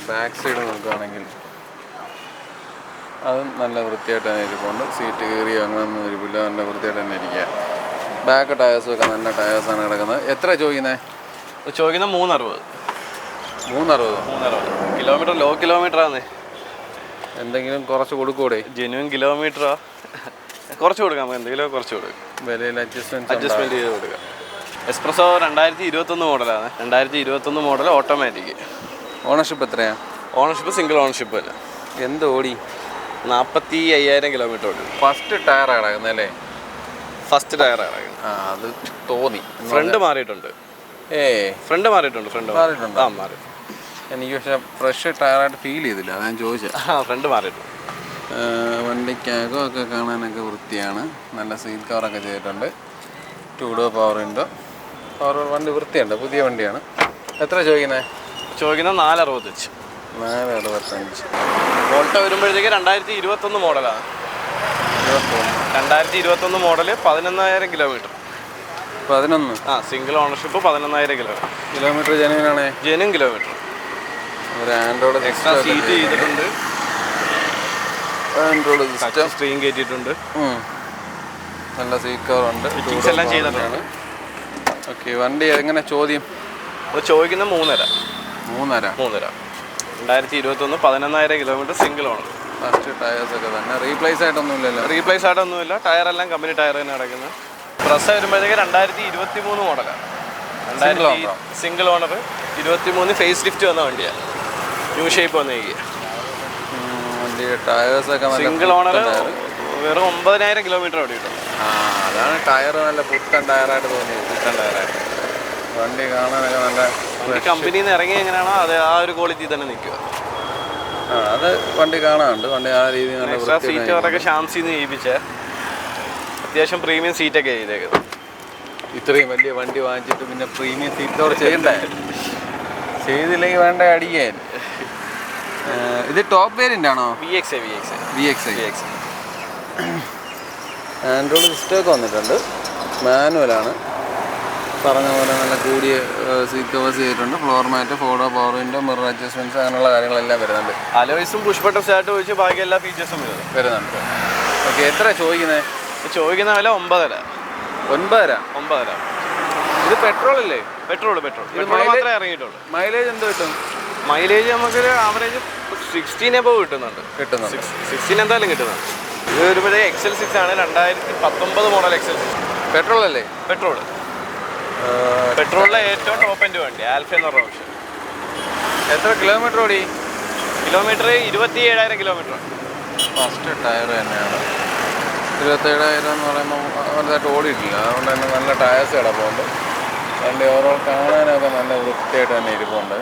ബാക്ക് സൈഡ് നോക്കുകയാണെങ്കിൽ അതും നല്ല വൃത്തിയായിട്ട് തന്നെ ഇരിക്കുന്നുണ്ട്. സീറ്റ് കയറി അങ്ങനെയൊന്നും ഇരിപ്പില്ല, നല്ല വൃത്തിയായിട്ട് തന്നെ ഇരിക്കുക. ബാക്ക് ടയേഴ്സും ഒക്കെ നല്ല ടയേഴ്സാണ് കിടക്കുന്നത്. എത്ര ചോദിക്കുന്നത്? 360. 360 കിലോമീറ്റർ. ലോ കിലോമീറ്റർ ആണ്. എന്തെങ്കിലും കുറച്ച് കൊടുക്കൂടെ? ജെന്യൂൻ കിലോമീറ്ററാ, കുറച്ച് കൊടുക്കാം. എന്തെങ്കിലും കുറച്ച് കൊടുക്കാം. വിലയിൽ അഡ്ജസ്റ്റ്മെൻറ്റ് ചെയ്ത് കൊടുക്കാം. എക്സ്പ്രസോ 2021 മോഡലാണ്. 2021 മോഡൽ ഓട്ടോമാറ്റിക്. ഓണർഷിപ്പ് എത്രയാണ്? ഓണർഷിപ്പ് സിംഗിൾ ഓണർഷിപ്പ് അല്ല. എന്ത് ഓടി? 45,000 കിലോമീറ്റർ ഓടി. ഫസ്റ്റ് ടയറാണ് കിടക്കുന്നത് അല്ലേ? ഫസ്റ്റ് ടയറാണ് കിടക്കുന്നത്. അത് തോന്നി. ഫ്രണ്ട് മാറിയിട്ടുണ്ട്. ഫ്രണ്ട് മാറിയിട്ടുണ്ട്. മാറിയിട്ടുണ്ട്. മാറി. എനിക്ക് പക്ഷേ ഫ്രഷ് ടയറായിട്ട് ഫീൽ ചെയ്തില്ല, അതാണ് ചോദിച്ചത്. ഫ്രണ്ട് മാറിയിട്ടുണ്ട്. വണ്ടിക്കകമൊക്കെ കാണാനൊക്കെ വൃത്തിയാണ്. നല്ല സീറ്റ് കവറൊക്കെ ചെയ്തിട്ടുണ്ട്. 2 ഡോർ പവർ ഉണ്ടോ? വണ്ടി വൃത്തിയുണ്ട്, പുതിയ വണ്ടിയാണ്. എത്ര ചോദിക്കുന്നത്? 465. 465. വോൾട്ട വരുമ്പോഴത്തേക്ക് 2021 മോഡലാണ്. 2021 model 11,000 kilometre. 11. Single ownership 11,000 kilometre. Kilometre ജെന്യൂനാണ്. Genuine kilometre. ഒരു ആൻഡ്രോയിഡ് എക്സ്ട്രാ സീറ്റ് ചെയ്തിട്ടുണ്ട്. ആൻഡ്രോയിഡ് സിസ്റ്റം സ്ക്രീൻ കയറ്റിയിട്ടുണ്ട്. നല്ല സീറ്റ് കവർ ഉണ്ട്. ഫിറ്റിംഗ്സ് എല്ലാം ചെയ്തിട്ടാണ്. ഓക്കെ. വണ്ടി എങ്ങനെ ചോദ്യം? ചോദിക്കുന്ന 3.5. 3.5. 2021 11,000 kilometre single owner. First tyres ഒക്കെ തന്നെ റീപ്ലേസ് ആയിട്ടൊന്നുമില്ലല്ലോ? റീപ്ലേസ് ആയിട്ടൊന്നുമില്ല. ടയറെല്ലാം കമ്പനി ടയർ തന്നെ കിടക്കുന്നത്. പ്രസ് വരുമ്പോഴത്തേക്ക് 2023 മോഡലാണ്. സിംഗിൾ ഓണർ 23 ഫേസ് ലിഫ്റ്റ് വന്ന വണ്ടിയാണ്. ന്യൂ ഷേപ്പ് വന്നേക്കുക. വണ്ടി ടയേഴ്സൊക്കെ സിംഗിൾ ഓണർ വെറും 9,000 കിലോമീറ്റർ ഓടിയിട്ടുണ്ട്. അതാണ് ടയർ നല്ല പുത്തൻ ടയറായിട്ട് തോന്നിയത്. പുത്തൻ ടയറായിട്ട്. വണ്ടി കാണാനൊക്കെ നല്ല കമ്പനിയിൽ നിന്ന് ഇറങ്ങി എങ്ങനെയാണോ അത് ആ ഒരു ക്വാളിറ്റി തന്നെ നിൽക്കുക. അത് വണ്ടി കാണാനുണ്ട്. വണ്ടി ആ രീതിയിൽ നല്ല സീറ്റ് കവറൊക്കെ ഷാംസിന്ന് ചെയ്യിപ്പിച്ച അത്യാവശ്യം പ്രീമിയം സീറ്റൊക്കെ ചെയ്തേക്കുന്നത്. ഇത്രയും വലിയ വണ്ടി വാങ്ങിച്ചിട്ട് പിന്നെ പ്രീമിയം സീറ്റ് കവർ ചെയ്യണ്ടേ? ചെയ്തില്ലെങ്കിൽ വേണ്ട അടിക്കാൻ. ഇത് ടോപ്പ് വേരിയൻ്റ് ആണോ? VX. ആൻഡ്രോയിഡ് സിസ്റ്റമൊക്കെ വന്നിട്ടുണ്ട്. മാനുവലാണ്. പറഞ്ഞ പോലെ നല്ല കൂടിയ സീറ്റ് കവേഴ്സ് ചെയ്തിട്ടുണ്ട്. ഫ്ലോർ മാറ്റ്, ഫോർഡോ പവർ വിൻഡോ, മിറർ അഡ്ജസ്റ്റ്മെൻറ്റ്സ് അങ്ങനെയുള്ള കാര്യങ്ങളെല്ലാം വരുന്നുണ്ട്. അലോയ്സും പുഷ് ബട്ടൺ സ്റ്റാർട്ട് വെച്ച് ബാക്കി എല്ലാ ഫീച്ചേഴ്സും വരുന്നുണ്ട്. ഓക്കെ. എത്ര ചോദിക്കുന്നത്? ചോദിക്കുന്ന വില 9,000. ഇത് പെട്രോൾ അല്ലേ? പെട്രോൾ മാത്രമേ ഇറങ്ങിയിട്ടുള്ളൂ. മൈലേജ് എന്ത് കിട്ടും? മൈലേജ് നമുക്കൊരു ആവറേജ് 16 എബവ് കിട്ടുന്നുണ്ട്. 16 എന്തായാലും കിട്ടുന്നുണ്ട്. ഇത് വരുമ്പോഴേ XL6 ആണ്. 2019 മോഡൽ XL6. പെട്രോൾ അല്ലേ? പെട്രോളിലെ ഏറ്റവും ടോപ്പ് എൻഡ് വണ്ടി ആൽഫ എന്ന് പറഞ്ഞ ഓപ്ഷൻ. എത്ര കിലോമീറ്റർ ഓടി? Kilometre 27,000 kilometre. ഫസ്റ്റ് ടയർ തന്നെയാണ്. 27,000 എന്ന് പറയുമ്പോൾ വലുതായിട്ട് ഓടിയിട്ടില്ല. അതുകൊണ്ട് തന്നെ നല്ല ടയേഴ്സ് കിടപ്പുണ്ട്. വണ്ടി ഓവറോൾ കാണാനൊക്കെ നല്ല വൃത്തിയായിട്ട് തന്നെ ഇരിപ്പുണ്ട്.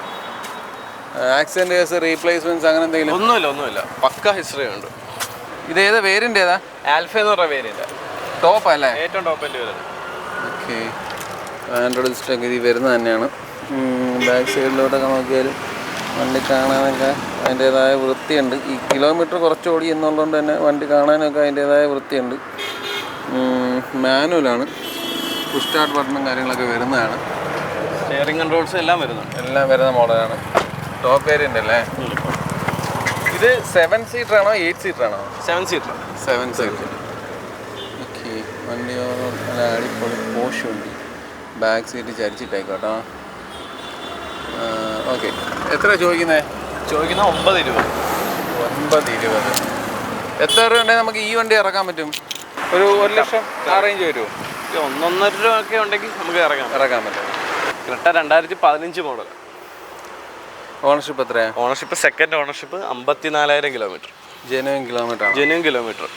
ആക്സിഡൻറ്റ് കേസ്, റീപ്ലേസ്മെൻറ്റ്സ് അങ്ങനെ എന്തെങ്കിലും? ഒന്നുമില്ല. പക്ക ഹിസ്റ്ററി ഉണ്ട്. ഇത് ഏത് വേരിയൻ്റ് ഏതാ? ആൽഫ എന്ന് പറഞ്ഞ വേരിയൻ്റ്. ടോപ്പ് അല്ലേ? ഏറ്റവും ടോപ്പ് എൻഡ് വരുന്നത്. ഓക്കെ. ആൻഡ്രോയിഡ് സിസ്റ്റമൊക്കെ ഇത് വരുന്നത് തന്നെയാണ്. ബാക്ക് സൈഡിലോട്ടൊക്കെ നോക്കിയാലും വണ്ടി കാണാനൊക്കെ അതിൻ്റേതായ വൃത്തിയുണ്ട്. ഈ കിലോമീറ്റർ കുറച്ച് ഓടി എന്നുള്ളതുകൊണ്ട് തന്നെ വണ്ടി കാണാനൊക്കെ അതിൻ്റേതായ വൃത്തിയുണ്ട്. മാനുവലാണ്. പുഷ് സ്റ്റാർട്ട് ബട്ടണും കാര്യങ്ങളൊക്കെ വരുന്നതാണ്. സ്റ്റിയറിംഗ് കൺട്രോൾസ് എല്ലാം വരുന്ന മോഡലാണ്. ടോപ്പ് വേരിയൻ്റ് അല്ലേ? ഇത് 7 സീറ്റർ ആണോ 8 സീറ്റർ ആണോ? 7 സീറ്റർ. ഓക്കെ. വണ്ടി നല്ല അടിപൊളി പോഷ് വണ്ടി. ബാക്ക് സീറ്റ് ചരിച്ചിട്ടേക്കോട്ടോ. ഓക്കെ. എത്ര ചോദിക്കുന്നത്? ചോദിക്കുന്ന 9,20. 9,20. എത്ര രൂപ ഉണ്ടെങ്കിൽ നമുക്ക് ഈ വണ്ടി ഇറക്കാൻ പറ്റും? ഒരു 1 ലക്ഷം ആ റേഞ്ച് വരുമോ? 1.5 രൂപ ഒക്കെ ഉണ്ടെങ്കിൽ നമുക്ക് ഇറക്കാൻ പറ്റും. Creta 2015 model. ഓണർഷിപ്പ് എത്രയാണ്? Ownership second ownership 54,000 kilometre. Genuine kilometre.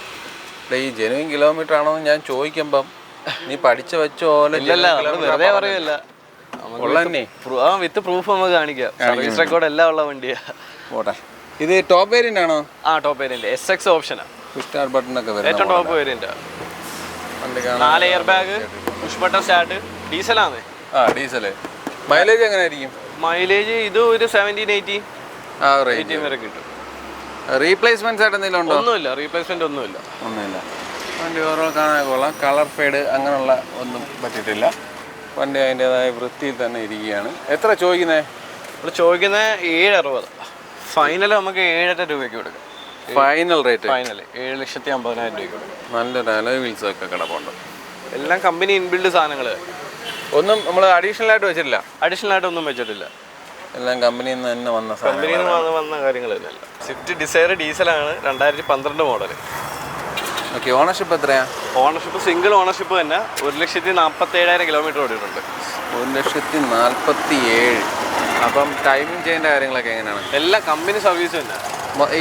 ഈ ജെനുവിൻ കിലോമീറ്റർ ആണോ ഞാൻ ചോദിക്കുമ്പം നീ പഠിച്ചു വെച്ചോ? വെറുതെ പറയല്ല. വിത്ത് പ്രൂഫ് നമുക്ക് കാണിക്കാം. സർവീസ് റെക്കോർഡ് എല്ലാം ഉള്ള വണ്ടിയാ. പോട്ടെ. ഇത് ടോപ്പ് വേരിയന്റ് ആണോ? Top variant. SX ഓപ്ഷനാ. പുഷ് സ്റ്റാർട്ട് ബട്ടൺ ഒക്കെ ഏറ്റവും ടോപ്പ് വേരിയന്റ്. വണ്ടി കാണാൻ 4 air bag, push button start, ഡീസലാണ്. ഡീസല്. മൈലേജ് എങ്ങനെയായിരിക്കും? മൈലേജ് ഇത് ഒരു 17-18 വരെ കിട്ടും. റീപ്ലേസ്മെന്റ്സ് ആയിട്ട് എന്തെങ്കിലും ഉണ്ടോ? ഒന്നുമില്ല, റീപ്ലേസ്മെന്റ് ഒന്നുമില്ല. വണ്ടി ഓരോ കാണാൻ കൊള്ളാം. കളർ ഫെയ്ഡ് അങ്ങനെയുള്ള ഒന്നും പറ്റിയിട്ടില്ല. വണ്ടി അതിൻ്റെതായ വൃത്തിയിൽ തന്നെ ഇരിക്കുകയാണ്. എത്ര ചോദിക്കുന്നത്? നമ്മൾ ചോദിക്കുന്നത് 760. ഫൈനൽ നമുക്ക് 7.5 രൂപയ്ക്ക് കൊടുക്കാം. Final rate? ഫൈനൽ 7,50,000 രൂപയ്ക്ക് കൊടുക്കും. നല്ലൊരു അലോയ് വീൽസ് ഒക്കെ കിടപ്പുണ്ട്. എല്ലാം കമ്പനി ഇൻബിൽഡ് സാധനങ്ങൾ. ഒന്നും നമ്മൾ അഡീഷണൽ ആയിട്ട് വെച്ചിട്ടില്ല? അഡീഷണൽ ആയിട്ട് ഒന്നും വെച്ചിട്ടില്ല. എല്ലാം കമ്പനിയിൽ നിന്ന് തന്നെ വന്ന കമ്പനിയിൽ നിന്ന് വന്ന കാര്യങ്ങൾ തന്നെയല്ല. സ്വിഫ്റ്റ് ഡിസയർ ഡീസലാണ്, 2012 മോഡൽ. ഓക്കെ. ഓണർഷിപ്പ് എത്രയാണ്? ഓണർഷിപ്പ് സിംഗിൾ ഓണർഷിപ്പ് തന്നെ. 1,47,000 കിലോമീറ്റർ ഓടിയിട്ടുണ്ട്. 1,47,000. അപ്പം ടൈമിംഗ് ചെയ്യേണ്ട കാര്യങ്ങളൊക്കെ എങ്ങനെയാണ്? എല്ലാം കമ്പനി സർവീസ് തന്നെ.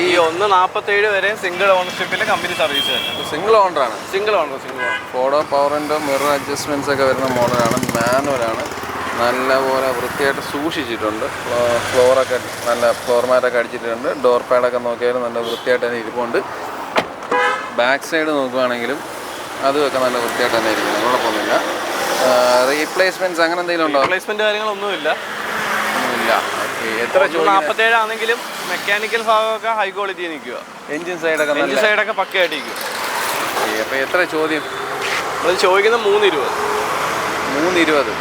ഈ 1,47 വരെ സിംഗിൾ ഓണർഷിപ്പിലെ കമ്പനി സർവീസ് തന്നെ. സിംഗിൾ ഓണറാണ്? Single owner. Four door power window mirror adjustments ഒക്കെ വരുന്ന മോഡലാണ്. മാനുവലാണ്. നല്ലപോലെ വൃത്തിയായിട്ട് സൂക്ഷിച്ചിട്ടുണ്ട്. ഫ്ലോറൊക്കെ നല്ല ഫ്ലോർ മാറ്റൊക്കെ അടിച്ചിട്ടുണ്ട്. ഡോർ പാഡൊക്കെ നോക്കിയാലും നല്ല വൃത്തിയായിട്ട് തന്നെ ഇരിപ്പുണ്ട്. ബാക്ക് സൈഡ് നോക്കുകയാണെങ്കിലും അതുമൊക്കെ നല്ല വൃത്തിയായിട്ട് തന്നെ ഇരിക്കുന്നത്, കുഴപ്പമൊന്നുമില്ല. റീപ്ലേസ്മെൻറ്റ്സ് അങ്ങനെ എന്തെങ്കിലും ഉണ്ടോ? റീപ്ലേസ്മെൻറ്റ് കാര്യങ്ങളൊന്നുമില്ല. ഒന്നുമില്ല. ഓക്കെ. എത്ര 47 ആണെങ്കിലും മെക്കാനിക്കൽ ഭാഗമൊക്കെ ഹൈ ക്വാളിറ്റി നിൽക്കുക. എഞ്ചിൻ സൈഡൊക്കെ പക്കയായിട്ട് ഇരിക്കും. അപ്പോൾ എത്ര ചോദ്യം? നമ്മൾ ചോദിക്കുന്നത് 320. 320.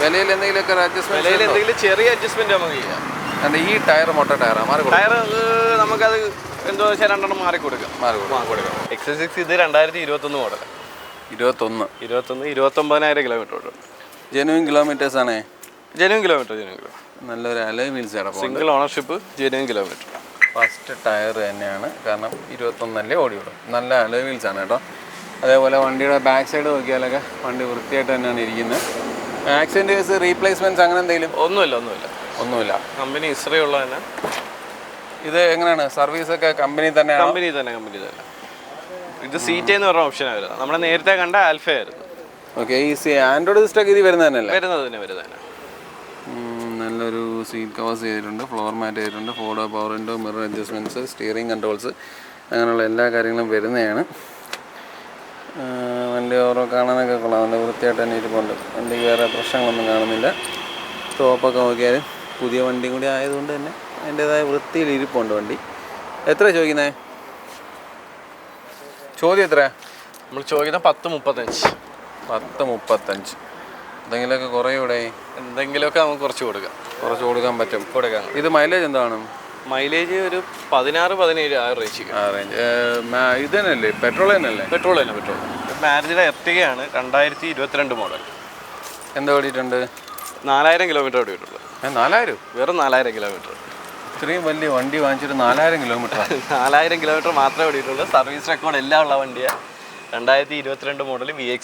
വിലയിൽ എന്തെങ്കിലുമൊക്കെ അഡ്ജസ്റ്റ്മെന്റ്? വിലയിൽ എന്തെങ്കിലും ചെറിയ അഡ്ജസ്റ്റ്മെന്റ് നമുക്ക് ചെയ്യാം. ഈ ടയർ മൊട്ട ടയറാണ് മാറി കൊടുക്കും? ടയർ നമുക്കത് എന്തോ വെച്ചാൽ 2 മാറി കൊടുക്കാം. XS6 ഇത് 2021 മോഡൽ. 29,000 കിലോമീറ്റർ ഓടും. ജെനുവിൻ കിലോമീറ്റേഴ്സ് ആണേ? Genuine kilometre. നല്ലൊരു അലോയ് വീൽസ് കിടപ്പുണ്ട്. Single ownership, genuine kilometre. First tyre തന്നെയാണ്, കാരണം 21 ഓടി വിടും. നല്ല അലോയ് വീൽസ് ആണ് കേട്ടോ. അതേപോലെ വണ്ടിയുടെ ബാക്ക് സൈഡ് നോക്കിയാലൊക്കെ വണ്ടി വൃത്തിയായിട്ട് തന്നെയാണ് ഇരിക്കുന്നത്. ആക്സിഡൻറ്റ് കേസ്, റീപ്ലേസ്മെൻറ്റ്സ് അങ്ങനെ എന്തെങ്കിലും? ഒന്നുമില്ല. കമ്പനി ഹിസ്റ്ററി ഉള്ള തന്നെ. ഇത് എങ്ങനെയാണ് സർവീസൊക്കെ? കമ്പനി തന്നെ? കമ്പനി തന്നെ. ഇത് സീറ്റ് എന്ന് പറഞ്ഞ ഓപ്ഷൻ ആയിരുന്നു. നമ്മുടെ നേരത്തെ കണ്ട ആൽഫ ആയിരുന്നു. ഓക്കെ. ഈ ആൻഡ്രോയിഡ് സിസ്റ്റം ഇത് വരുന്നത് തന്നെയല്ലേ? വരുന്നത്. നല്ലൊരു സീറ്റ് കവേഴ്സ് ചെയ്തിട്ടുണ്ട്, ഫ്ലോർ മാറ്റ് ചെയ്തിട്ടുണ്ട്, four door power window, mirror adjustments, steering controls, അങ്ങനെയുള്ള എല്ലാ കാര്യങ്ങളും വരുന്നതാണ്. വണ്ടി ഓരോ കാണാനൊക്കെ കൊള്ളാം, നല്ല വൃത്തിയായിട്ട് തന്നെ ഇരിപ്പുണ്ട്. വണ്ടിക്ക് വേറെ പ്രശ്നങ്ങളൊന്നും കാണുന്നില്ല. ടോപ്പൊക്കെ നോക്കിയാൽ പുതിയ വണ്ടിയും കൂടി ആയതുകൊണ്ട് തന്നെ അതിൻ്റേതായ വൃത്തിയിൽ ഇരിപ്പുണ്ട് വണ്ടി. എത്ര ചോദിക്കുന്നത്? ചോദ്യം എത്രയാണ്? നമ്മൾ ചോദിക്കുന്നത് 10,35. 10,35. എന്തെങ്കിലുമൊക്കെ കുറയൂടെ? എന്തെങ്കിലുമൊക്കെ നമുക്ക് കുറച്ച് കൊടുക്കാൻ പറ്റും. ഇത് മൈലേജ് എന്താണ്? മൈലേജ് ഒരു 16-17 ആ റേഞ്ച്. ഇത് തന്നെയല്ലേ? പെട്രോൾ തന്നെയല്ലേ? പെട്രോൾ. മാരുതിയുടെ എർട്ടിഗയാണ്, 2022 മോഡൽ. എന്താ ഓടിയിട്ടുണ്ട്? 4,000 കിലോമീറ്റർ ഓടിയിട്ടുള്ളൂ. 4,000? വെറും 4,000 കിലോമീറ്റർ. ഇത്രയും വലിയ വണ്ടി വാങ്ങിച്ചിട്ട് 4,000 കിലോമീറ്റർ? 4,000 കിലോമീറ്റർ മാത്രമേ ഓടിയിട്ടുള്ളൂ. സർവീസ് റെക്കോർഡ് എല്ലാം ഉള്ള വണ്ടിയാണ്. 2022 മോഡൽ VX.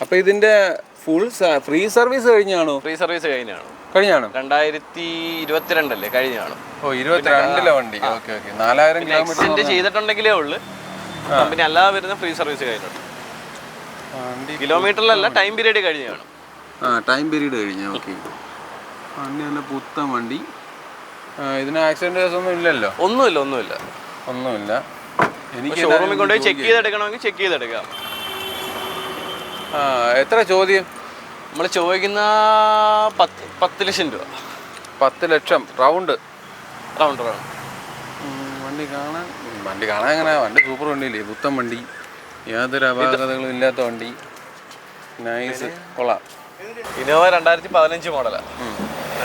അപ്പോൾ ഇതിൻ്റെ ഫുൾ ഫ്രീ സർവീസ് കഴിഞ്ഞാണോ? ഫ്രീ സർവീസ് കഴിഞ്ഞാണ്. 2022 അല്ലേ? കഴിഞ്ഞാണ്. 22 വണ്ടി. ഓക്കെ. 4,000 കിലോമീറ്റർ ചെയ്തിട്ടുണ്ടെങ്കിലേ ഉള്ളു. കമ്പനി അല്ലാതെ വരുന്ന ഫ്രീ സർവീസ് കഴിഞ്ഞിട്ടുണ്ട്. കിലോമീറ്ററിലല്ല, ടൈം പീരീഡ് കഴിഞ്ഞാണ്. ടൈം പീരീഡ് കഴിഞ്ഞ. ഓക്കെ. വണ്ടി നല്ല പുത്തൻ വണ്ടി. ഇതിന് ആക്സിഡന്റ് കേസ് ഒന്നും ഇല്ലല്ലോ? ഒന്നുമില്ല. എനിക്ക് ഷോറൂമിൽ കൊണ്ടുപോയി ചെക്ക് ചെയ്തെടുക്കണമെങ്കിൽ ചെക്ക് ചെയ്തെടുക്കാം. എത്ര ചോദ്യം? നമ്മൾ ചോദിക്കുന്ന 10 ലക്ഷം രൂപ. 10 ലക്ഷം റൗണ്ട്. വണ്ടി കാണാൻ എങ്ങനെ? വണ്ടി സൂപ്പർ വണ്ടിയില്ലേ? പുത്തൻ വണ്ടി, യാതൊരു അപാകതകളും ഇല്ലാത്ത വണ്ടി. നൈസ്, കൊള്ളാം. ഇന്നോവ 2015 മോഡലാണ്.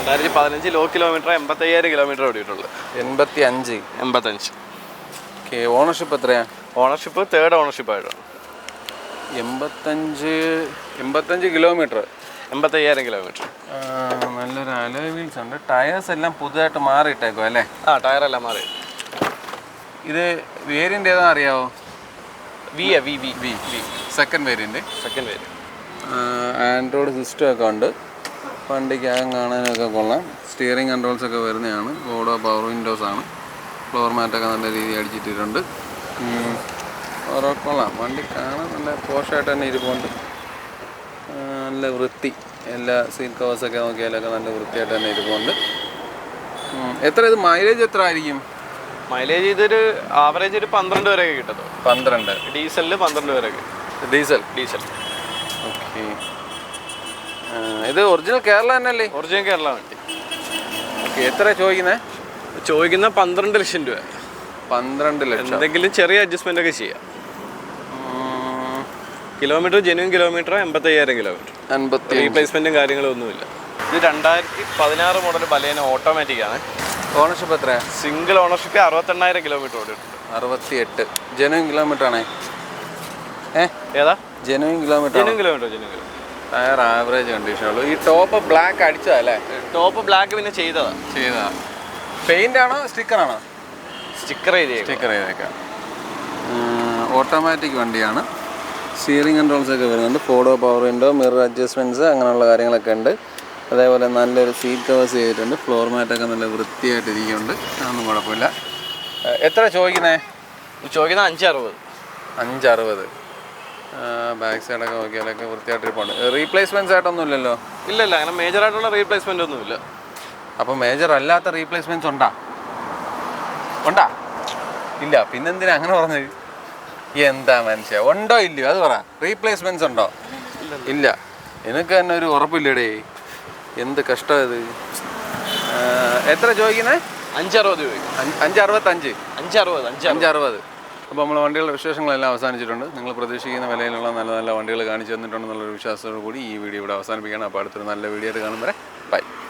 2015 ലോ കിലോമീറ്റർ, 85,000 കിലോമീറ്റർ ഓടിയിട്ടുള്ളൂ. 85. ഓക്കെ. ഓണർഷിപ്പ് എത്രയാണ്? ഓണർഷിപ്പ് 3rd ഓണർഷിപ്പ് ആയിട്ടാണ്. 85 കിലോമീറ്റർ. 85,000 കിലോമീറ്റർ. നല്ലൊരു അലോയ് വീൽസ് ഉണ്ട്. ടയേഴ്സ് എല്ലാം പുതുതായിട്ട് മാറിയിട്ടേക്കോ അല്ലേ? ടയറെല്ലാം മാറി. ഇത് വേരിയൻ്റ് ഏതാ അറിയാവോ? V. Second variant. Android system ഒക്കെ ഉണ്ട്. വണ്ടിക്കകം കാണാനൊക്കെ കൊള്ളാം. സ്റ്റിയറിംഗ് കൺട്രോൾസ് ഒക്കെ വരുന്നതാണ്. ഫോർഡോ പവർ വിൻഡോസ് ആണ്. ഫ്ലോർ മാറ്റൊക്കെ നല്ല രീതിയിൽ അടിച്ചിട്ടിട്ടുണ്ട്. ഓരോ കൊള്ളാം. വണ്ടി കാണാൻ നല്ല പോഷായിട്ട് തന്നെ ഇരിപ്പുണ്ട്. നല്ല വൃത്തി. എല്ലാ സീറ്റ് കവേഴ്സൊക്കെ നോക്കിയാലൊക്കെ നല്ല വൃത്തിയായിട്ട് തന്നെ ഇരിപ്പുണ്ട്. എത്ര ഇത് മൈലേജ് എത്ര ആയിരിക്കും? മൈലേജ് ഇതൊരു ആവറേജ് ഒരു 12 വരെയൊക്കെ കിട്ടും. 12. ഡീസലിൽ 12 വരെയൊക്കെ. ഡീസൽ. ഓക്കെ. ഇത് ഒറിജിനൽ കേരള തന്നെയല്ലേ? ഒറിജിനൽ കേരള വണ്ടി. ഓക്കെ. എത്ര ചോദിക്കുന്നത്? ചോദിക്കുന്ന 12 ലക്ഷം രൂപ. 12 ലക്ഷം. എന്തെങ്കിലും ചെറിയ അഡ്ജസ്റ്റ്മെന്റ് ഒക്കെ ചെയ്യാം. Kilometre genuine kilometre 85,000 kilometre. റീപ്ലേസ്മെന്റും കാര്യങ്ങളും ഒന്നുമില്ല. ഇത് 2016 മോഡൽ ബലേനോ ഓട്ടോമാറ്റിക് ആണ്. ഓണർഷിപ്പ് എത്രയാണ്? സിംഗിൾ ഓണർഷിപ്പ് 68,000 കിലോമീറ്റർ ഓടിയിട്ടുണ്ട്. 68 ജെന്യൂൻ കിലോമീറ്റർ ആണേ. ഏതാ? Genuine kilometre. Tyre average condition ഉള്ളൂ. ഈ ടോപ്പ് ബ്ലാക്ക് അടിച്ചതല്ലേ? ടോപ്പ് ബ്ലാക്ക് പിന്നെ ചെയ്തതാ. പെയിന്റ് ആണോ സ്റ്റിക്കറാണോ? സ്റ്റിക്കർ ചെയ്തേക്കാം. ഓട്ടോമാറ്റിക് വണ്ടിയാണ്. സ്റ്റിയറിംഗ് കൺട്രോൾസ് ഒക്കെ വരുന്നുണ്ട്. Four door power window, mirror adjustments, അങ്ങനെയുള്ള കാര്യങ്ങളൊക്കെ ഉണ്ട്. അതേപോലെ നല്ലൊരു സീറ്റ് കവേഴ്സ് ചെയ്തിട്ടുണ്ട്. ഫ്ലോർ മാറ്റൊക്കെ നല്ല വൃത്തിയായിട്ട് ഇരിക്കുന്നുണ്ട്. അതൊന്നും കുഴപ്പമില്ല. എത്ര ചോദിക്കുന്നത്? ചോദിക്കുന്നത് 560. 560. ബാക്ക് സൈഡൊക്കെ നോക്കിയാലൊക്കെ വൃത്തിയായിട്ട് ഇരിപ്പുണ്ട്. റീപ്ലേസ്മെൻറ്റ്സ് ആയിട്ടൊന്നും ഇല്ലല്ലോ? ഇല്ല, അങ്ങനെ മേജറായിട്ടുള്ള റീപ്ലേസ്മെൻ്റ് ഒന്നുമില്ല. അപ്പോൾ മേജർ അല്ലാത്ത റീപ്ലേസ്മെൻറ്റ്സ് ഉണ്ടാ? ഇല്ല. പിന്നെന്തിനാ അങ്ങനെ പറഞ്ഞത്? എന്താ മനുഷ്യ, ഉണ്ടോ ഇല്ലയോ അത് പറ. റീപ്ലേസ്മെൻറ്റ്സ് ഉണ്ടോ? ഇല്ല. എനിക്ക് തന്നെ ഒരു ഉറപ്പില്ലടേ. എന്ത് കഷ്ടം ഇത്. എത്ര ചോദിക്കുന്നത്? 560 രൂപ. 565. 560. അപ്പോൾ നമ്മൾ വണ്ടികളുടെ വിശേഷങ്ങളെല്ലാം അവസാനിച്ചിട്ടുണ്ട്. നിങ്ങൾ പ്രതീക്ഷിക്കുന്ന വിലയിലുള്ള നല്ല നല്ല വണ്ടികൾ കാണിച്ചു തന്നിട്ടുണ്ടെന്നുള്ളൊരു വിശ്വാസത്തോടു കൂടി ഈ വീഡിയോ ഇവിടെ അവസാനിപ്പിക്കുകയാണ്. അപ്പോൾ അടുത്തൊരു നല്ല വീഡിയോ ആയിട്ട് കാണും വരെ